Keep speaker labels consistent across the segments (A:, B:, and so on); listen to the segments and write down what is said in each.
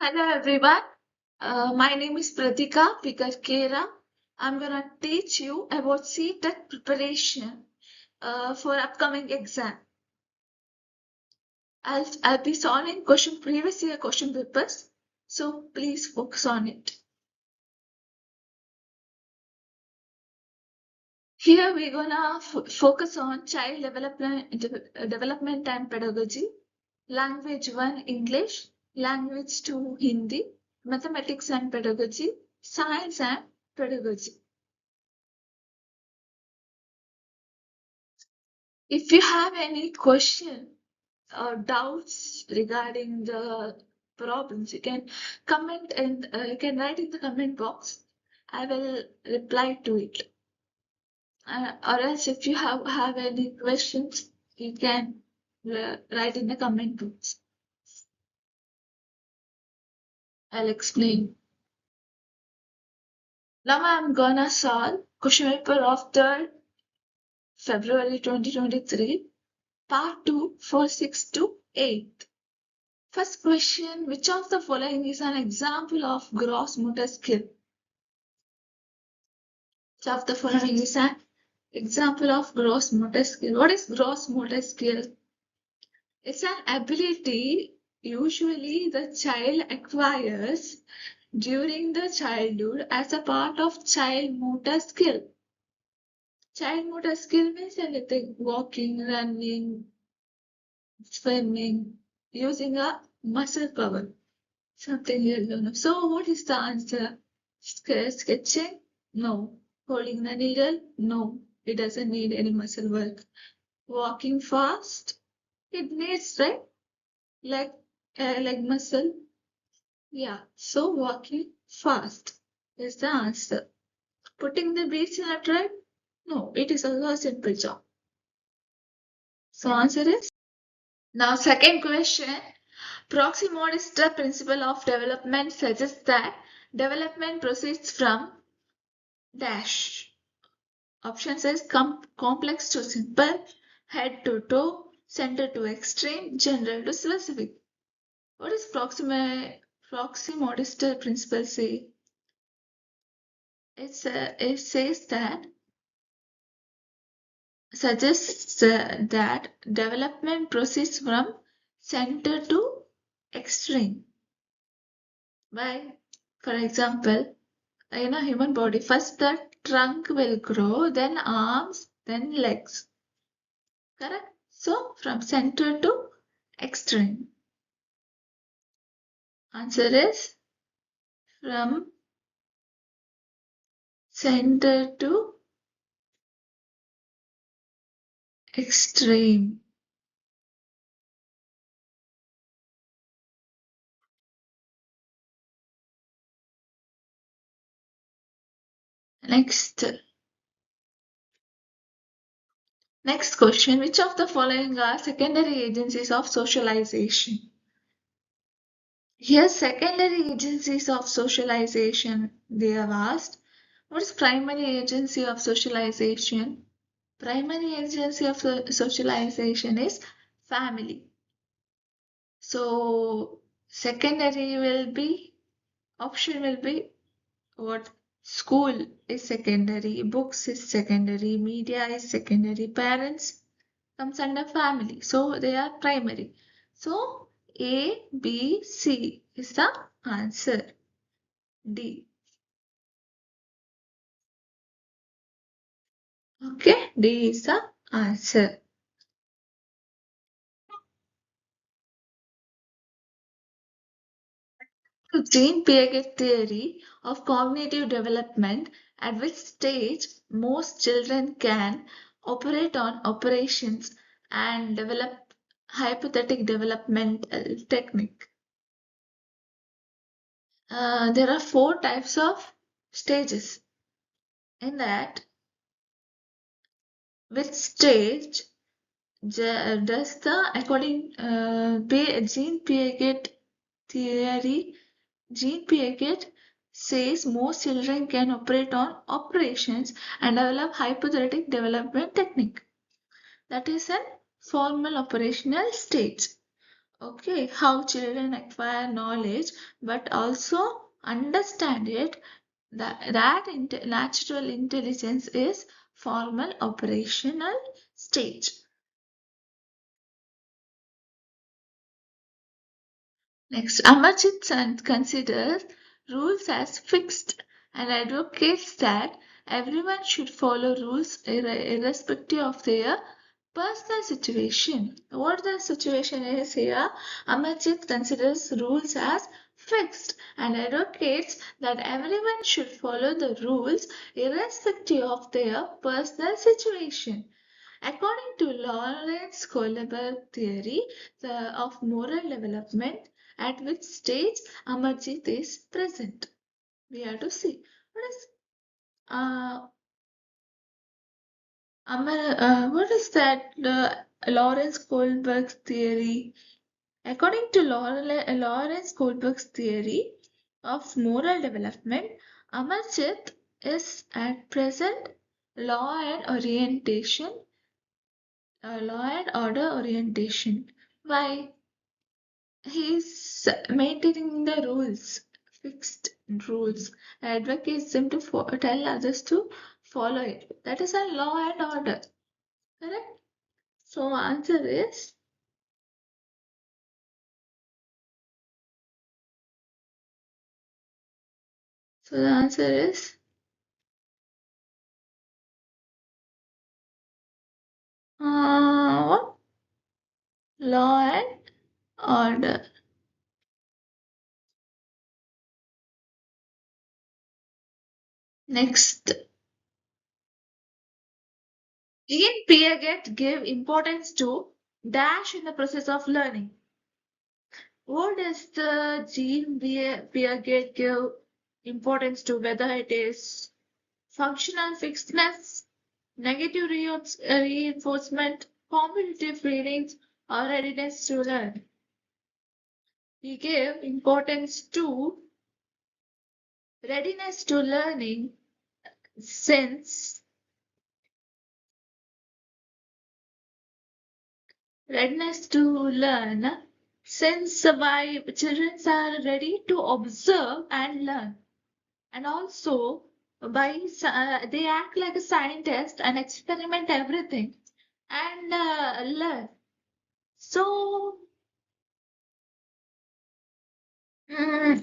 A: Hello everyone. My name is Pratika Pikakera. I'm gonna teach you about CTET preparation for upcoming exam. I'll be solving previous year question papers, so please focus on it. Here we're gonna focus on child development and pedagogy, language 1 English, language 2 Hindi, mathematics and pedagogy, science and pedagogy. If you have any question or doubts regarding the problems, you can comment and you can write in the comment box. I will reply to it. Or else, if you have any questions, you can write in the comment box. I'll explain. Now I'm gonna solve question paper of 3rd February 2023, part 2 for 6 to 8. First question, which of the following is an example of gross motor skill? Which of the following is an example of gross motor skill? What is gross motor skill? It's an ability usually the child acquires during the childhood as a part of child motor skill. Child motor skill means anything, walking, running, swimming, using a muscle power. Something you don't know. So what is the answer? Sketching? No. Holding the needle? No. It doesn't need any muscle work. Walking fast? It needs, right? Leg muscle? Yeah. So walking fast is the answer. Putting the beads in a thread? No. It is also a simple job. So answer is? Now second question. Proximodistic principle of development suggests that development proceeds from dash. Option says complex to simple, head to toe, center to extreme, general to specific. What does proximodistic principle say? It says that suggests that development proceeds from center to extreme. Why? For example, in a human body, first the trunk will grow, then arms, then legs. Correct? So from center to extreme. Answer is from center to extreme. Next question. Which of the following are secondary agencies of socialization? Here, secondary agencies of socialization, they have asked. What is primary agency of socialization? Primary agency of socialization is family. So, secondary will be, option will be what? School is secondary, books is secondary, media is secondary, parents comes under family. So they are primary. So A, B, C is the answer. D. Okay, D is the answer. So Jean Piaget theory of cognitive development, at which stage most children can operate on operations and develop hypothetic developmental technique. There are 4 types of stages. In that, which stage does the according Jean Piaget theory? Jean Piaget says most children can operate on operations and develop hypothetic development technique. That is a formal operational stage. Okay, how children acquire knowledge, but also understand it. Natural intelligence is formal operational stage. Next, Amarjit considers rules as fixed and advocates that everyone should follow rules irrespective of their personal situation. What the situation is here, Amarjit considers rules as fixed and advocates that everyone should follow the rules irrespective of their personal situation. According to Lawrence Kohlberg theory of moral development, at which stage Amarjit is present. We have to see. What is uh, what is that Lawrence Kohlberg's theory? According to Lawrence Kohlberg's theory of moral development, Amarjit is at present law and orientation, law and order orientation. Why? He's maintaining the rules, fixed rules, advocates them to tell others to follow it. That is a law and order, correct? So answer is the answer is what? Law and order. Next, Jean Piaget gave importance to dash in the process of learning. What does the Jean Piaget give importance to? Whether it is functional fixedness, negative reinforcement, competitive feelings, or readiness to learn. He gave importance to readiness to learning since readiness to learn since why children are ready to observe and learn, and also they act like a scientist and experiment everything and learn. So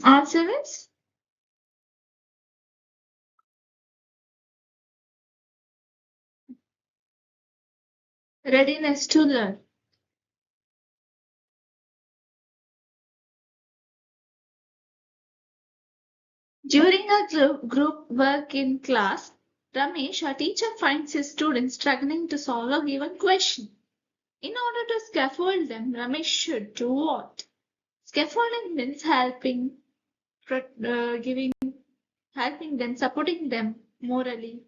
A: answer is readiness to learn. During a group work in class, Ramesh, a teacher, finds his students struggling to solve a given question. In order to scaffold them, Ramesh should do what? Scaffolding means giving, helping them, supporting them morally.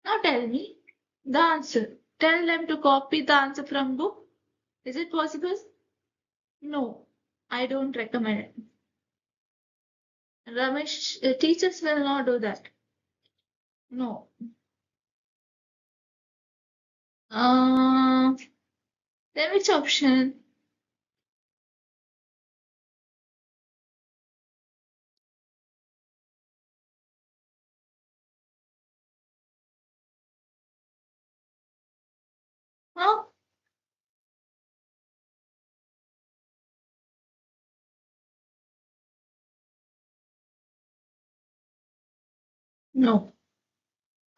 A: Now tell me the answer. Tell them to copy the answer from book. Is it possible? No, I don't recommend it. Ramesh, teachers will not do that. No. Uh, then which option? Huh? No.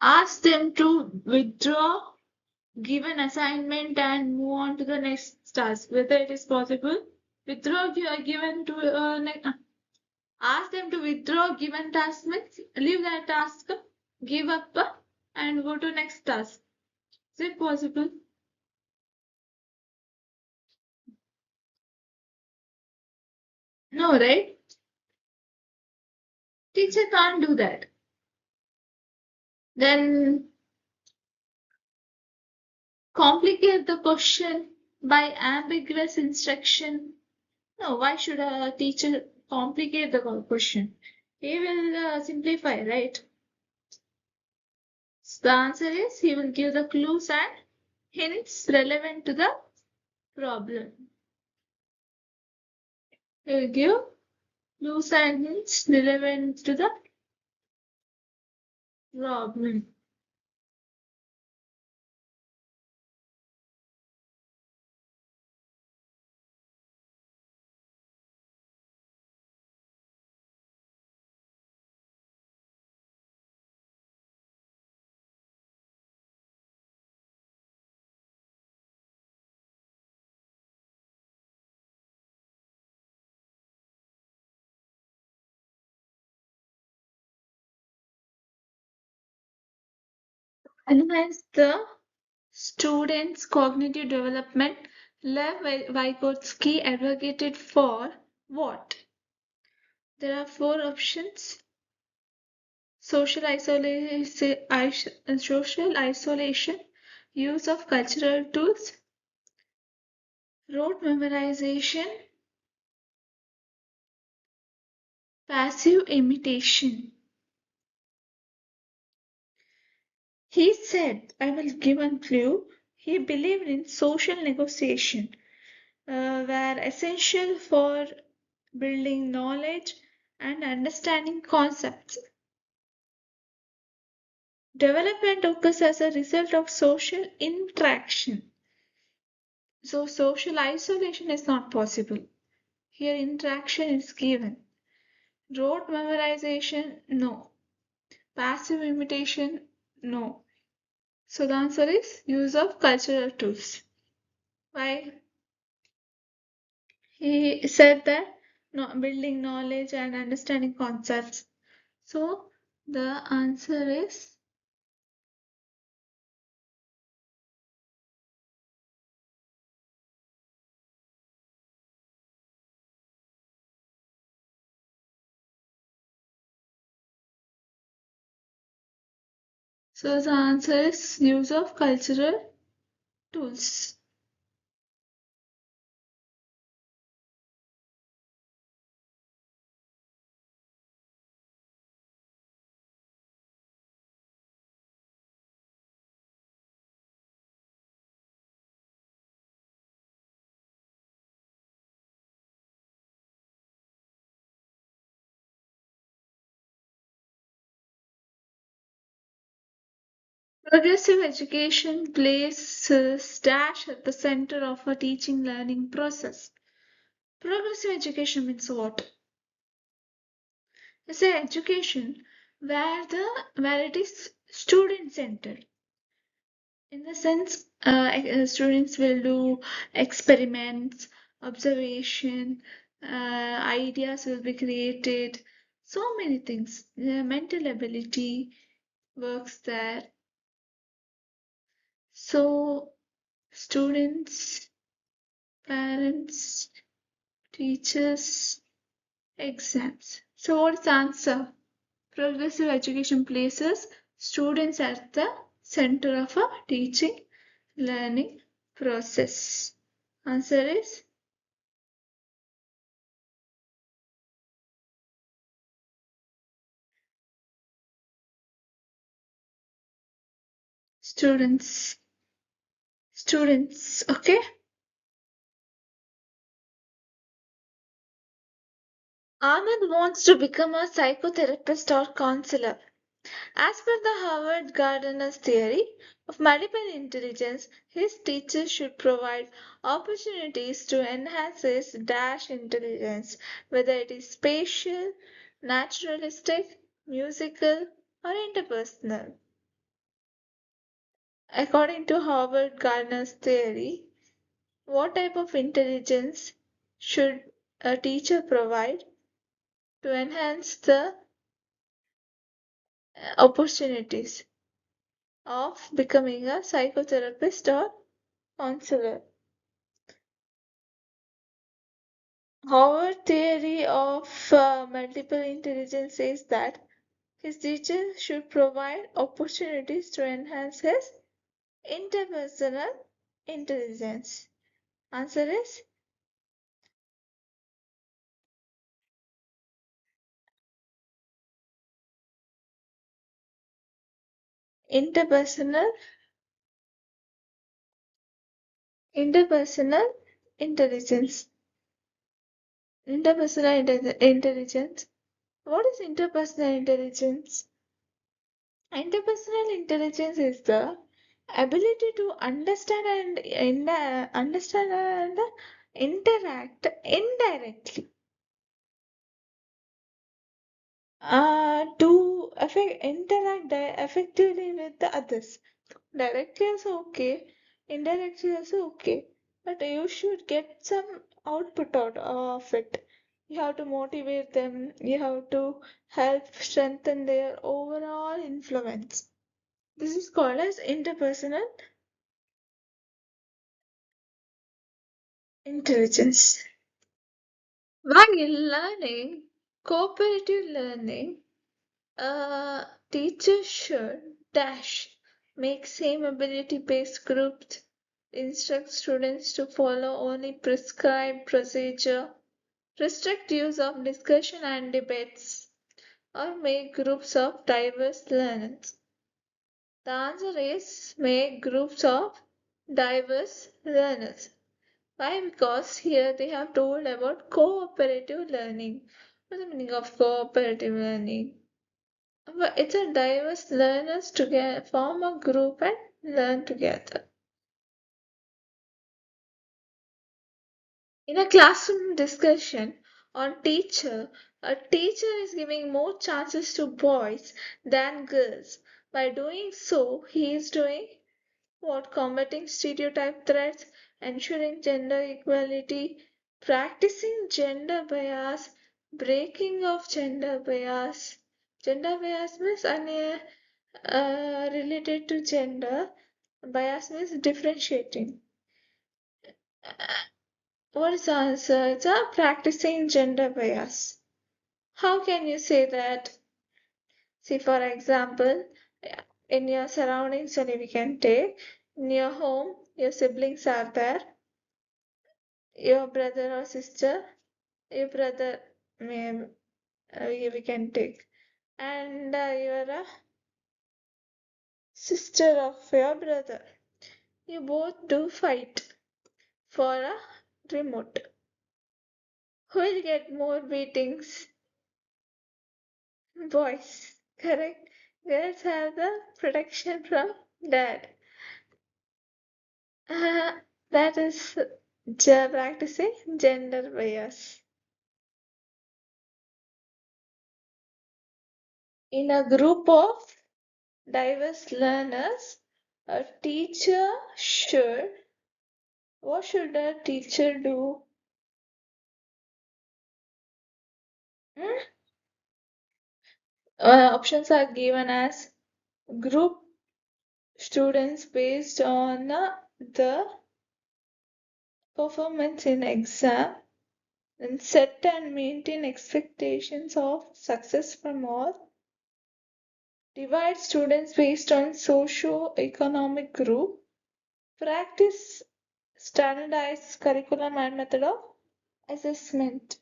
A: Ask them to withdraw, give an assignment, and move on to the next task. Whether it is possible, withdraw given to ask them to withdraw given task means leave that task, give up, and go to next task. Is it possible? No, right? Teacher can't do that. Then complicate the question by ambiguous instruction. No, why should a teacher complicate the question? He will simplify, right? So the answer is he will give the clues and hints relevant to the problem. Will give loose ends relevant to the problem. Enhance the student's cognitive development. Lev Vygotsky advocated for what? There are four options: social isolation, use of cultural tools, rote memorization, passive imitation. He said, I will give a clue. He believed in social negotiation, were essential for building knowledge and understanding concepts. Development occurs as a result of social interaction. So, social isolation is not possible. Here, interaction is given. Rote memorization, no. Passive imitation, no. So, the answer is use of cultural tools. Why? He said that building knowledge and understanding concepts. So, the answer is use of cultural tools. Progressive education places dash at the center of a teaching learning process. Progressive education means what? It's an education where it is student centered. In the sense, students will do experiments, observation, ideas will be created, so many things. Mental ability works there. So, students, parents, teachers, exams. So, what's the answer? Progressive education places students at the center of a teaching learning process. Answer is students. Students, okay? Ahmed wants to become a psychotherapist or counselor. As per the Howard Gardner's theory of multiple intelligence, his teachers should provide opportunities to enhance his dash intelligence, whether it is spatial, naturalistic, musical, or interpersonal. According to Howard Gardner's theory, what type of intelligence should a teacher provide to enhance the opportunities of becoming a psychotherapist or counselor? Howard's theory of multiple intelligence says that his teacher should provide opportunities to enhance his interpersonal intelligence. Answer is interpersonal interpersonal intelligence. Interpersonal intelligence. What is interpersonal intelligence? Interpersonal intelligence is the ability to understand and interact indirectly to effectively with the others. Directly also okay, indirectly also okay, but you should get some output out of it. You have to motivate them, you have to help strengthen their overall influence. This is called as interpersonal intelligence. While learning, cooperative learning, a teacher should dash make same ability-based groups, instruct students to follow only prescribed procedure, restrict use of discussion and debates, or make groups of diverse learners. The answer is make groups of diverse learners. Why? Because here they have told about cooperative learning. What's the meaning of cooperative learning? But it's a diverse learners together form a group and learn together. In a classroom discussion on teacher, a teacher is giving more chances to boys than girls. By doing so, he is doing what? Combating stereotype threats, ensuring gender equality, practicing gender bias, breaking of gender bias. Gender bias means related to gender. Bias means differentiating. What is the answer? It's a practicing gender bias. How can you say that? See, for example, in your surroundings, only we can take in your home, your siblings are there, your brother or sister, your brother, may we can take, and your sister of your brother. You both do fight for a remote. Who will get more beatings? Boys, correct? Girls have the protection from dad. Uh, that is practicing gender bias. In a group of diverse learners, a teacher should, what should a teacher do? Hmm? Options are given as group students based on the performance in exam and set and maintain expectations of success from all, divide students based on socio-economic group, practice standardized curriculum and method of assessment.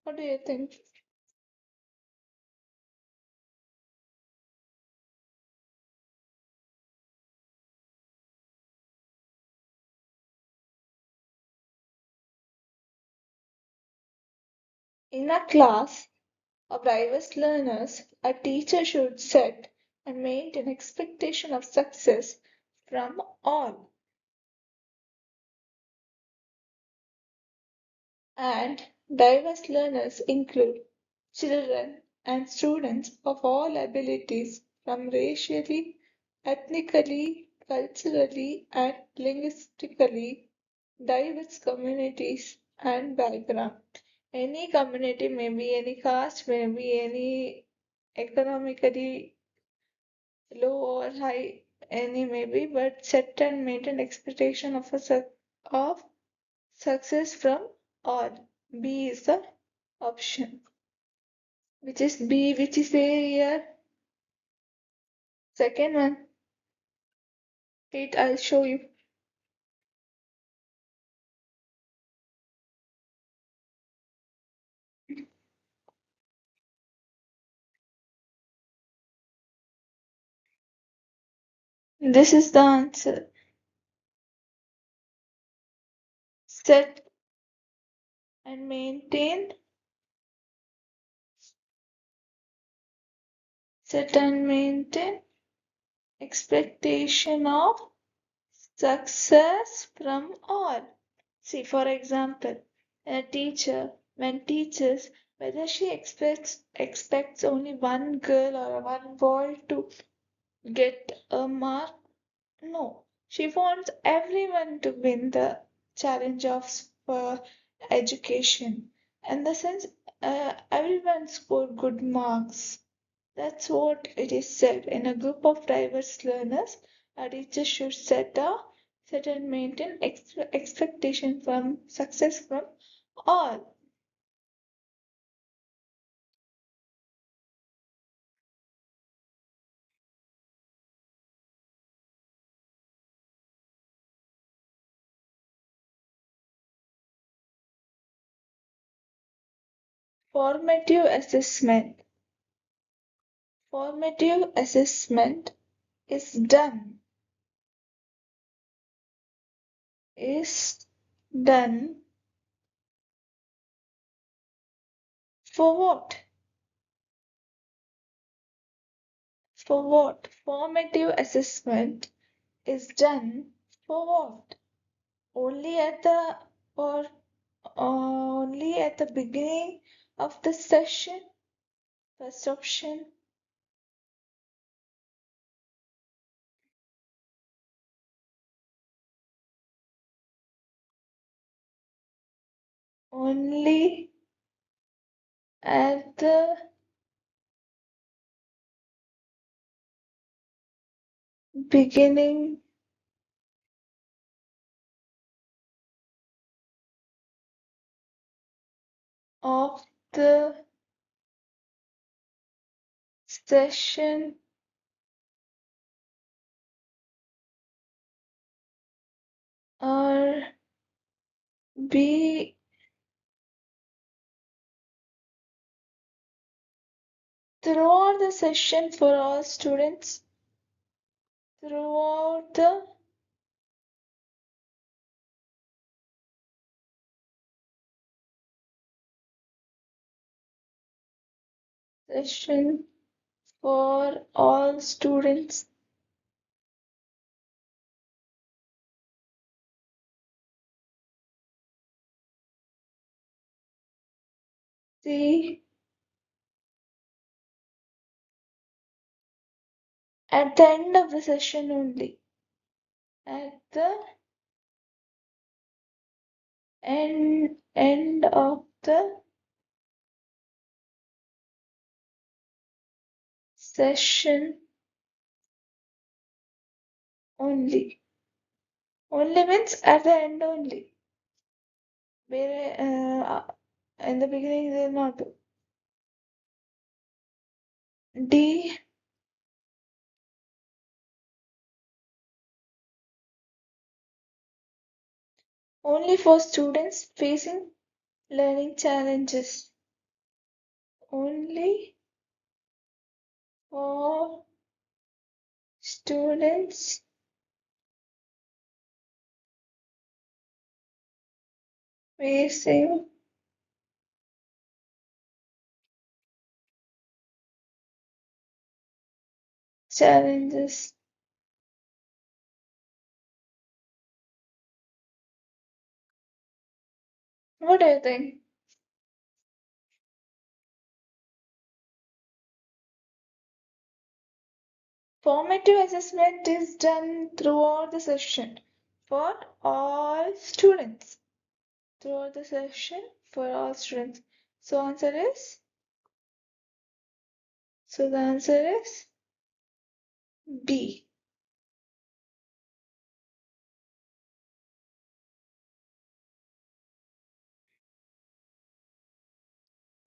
A: What do you think? In a class of diverse learners, a teacher should set and maintain expectation of success from all. And diverse learners include children and students of all abilities from racially, ethnically, culturally, and linguistically diverse communities and background. Any community, maybe any caste, maybe any economically low or high, any maybe, but set and maintain expectation of of success from all. B is the option. Which is B, which is A here? Second one. Wait, I'll show you. This is the answer. Set and maintain set and maintain expectation of success from all. See, for example, a teacher when teaches whether she expects only one girl or one boy to get a mark. No, she wants everyone to win the challenge of education. In the sense, everyone score good marks. That's what it is said. In a group of diverse learners, a teacher should set and maintain expectation from success from all. Formative assessment. Formative assessment is done is done for what? For what? Formative assessment is done for what? Only at the or only at the beginning of the session? First option. Only at the beginning of the session or be throughout the session for all students throughout the session for all students. See, at the end of the session only. At the end of the session only. Only means at the end only. In the beginning they not. D. Only for students facing learning challenges. Only for students facing challenges. What do you think? Formative assessment is done throughout the session for all students. Throughout the session for all students. So answer is so the answer is B.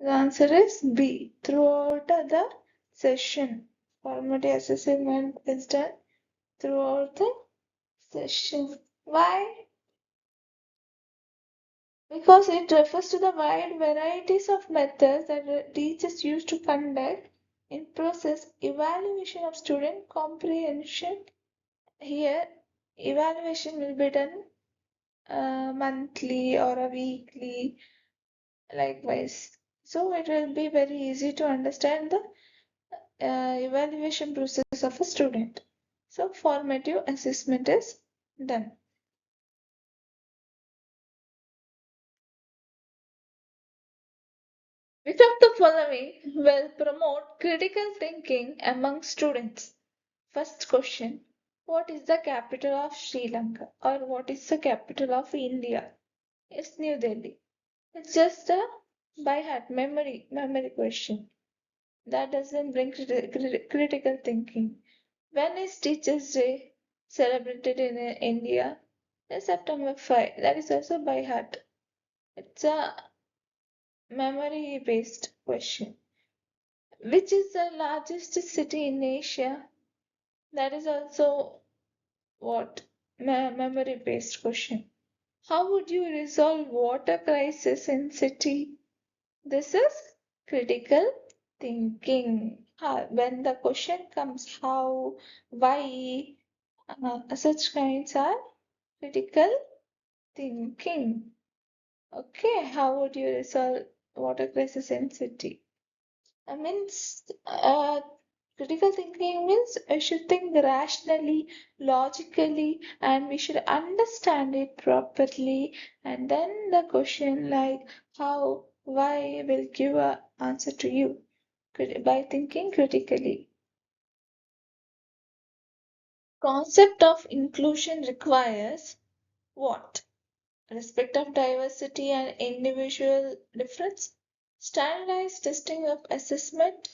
A: The answer is B. Throughout the session. Formative assessment is done throughout the session. Why? Because it refers to the wide varieties of methods that teachers use to conduct in process evaluation of student comprehension. Here, evaluation will be done monthly or a weekly likewise. So it will be very easy to understand the evaluation process of a student. So formative assessment is done. Which of the following will promote critical thinking among students? First question: what is the capital of Sri Lanka, or what is the capital of India? It's New Delhi. It's just a by heart memory question. That doesn't bring critical thinking. When is Teachers' Day celebrated in India? It's September 5. That is also by heart. It's a memory based question. Which is the largest city in Asia? That is also what? Memory based question. How would you resolve water crisis in city? This is critical thinking. When the question comes how, why, such kinds are critical thinking. Okay, how would you resolve water crisis in city? I means critical thinking means I should think rationally, logically, and we should understand it properly. And then the question like how, why will give a answer to you by thinking critically. Concept of inclusion requires what? Respect of diversity and individual difference, standardized testing of assessment,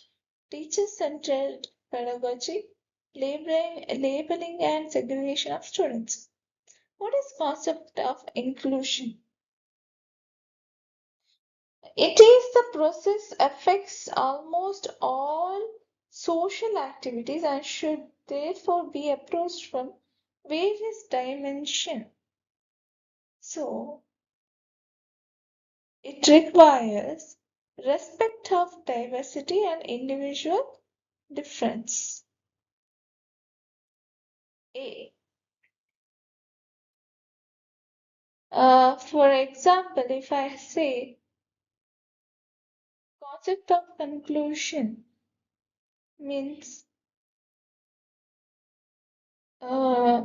A: teacher-centered pedagogy, labeling and segregation of students. What is concept of inclusion? It is the process affects almost all social activities and should therefore be approached from various dimensions. So, it requires respect of diversity and individual difference. A. For example, if I say concept of conclusion means uh,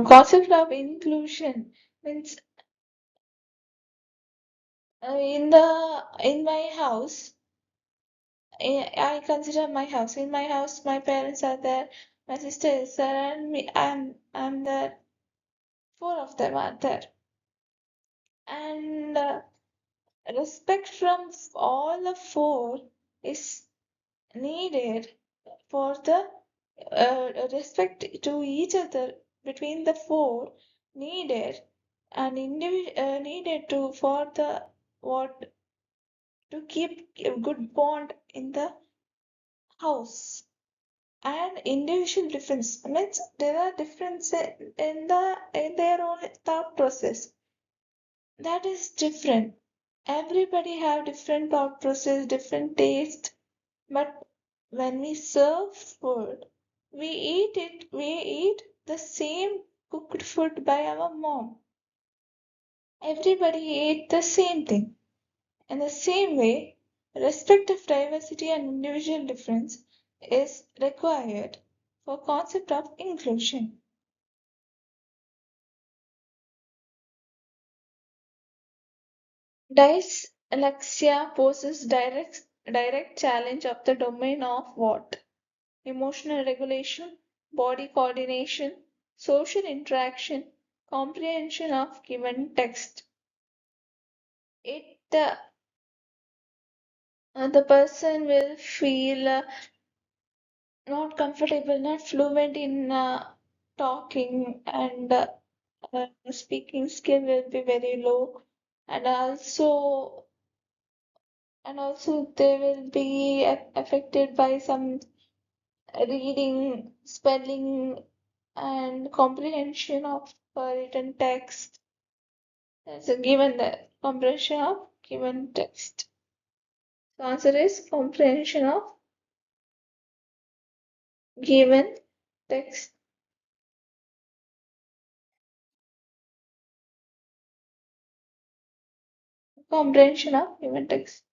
A: concept of inclusion means in my house I consider my house. In my house, my parents are there, my sister is there, and me. I'm there. Four of them are there, and respect from all the four is needed for the respect to each other between the four needed and needed to for the what to keep a good bond in the house. And individual difference means there are differences in their own thought process. That is different. Everybody have different thought process, different taste. But when we serve food, we eat the same cooked food by our mom. Everybody ate the same thing. In the same way, respect of diversity and individual difference is required for concept of inclusion. Dyslexia poses direct challenge of the domain of what? Emotional regulation, body coordination, social interaction, comprehension of given text. It the person will feel not comfortable, not fluent in talking, and speaking skill will be very low, and also they will be affected by some reading, spelling, and comprehension of written text. So given the comprehension of given text. The answer is comprehension of given text. comprehension of human text.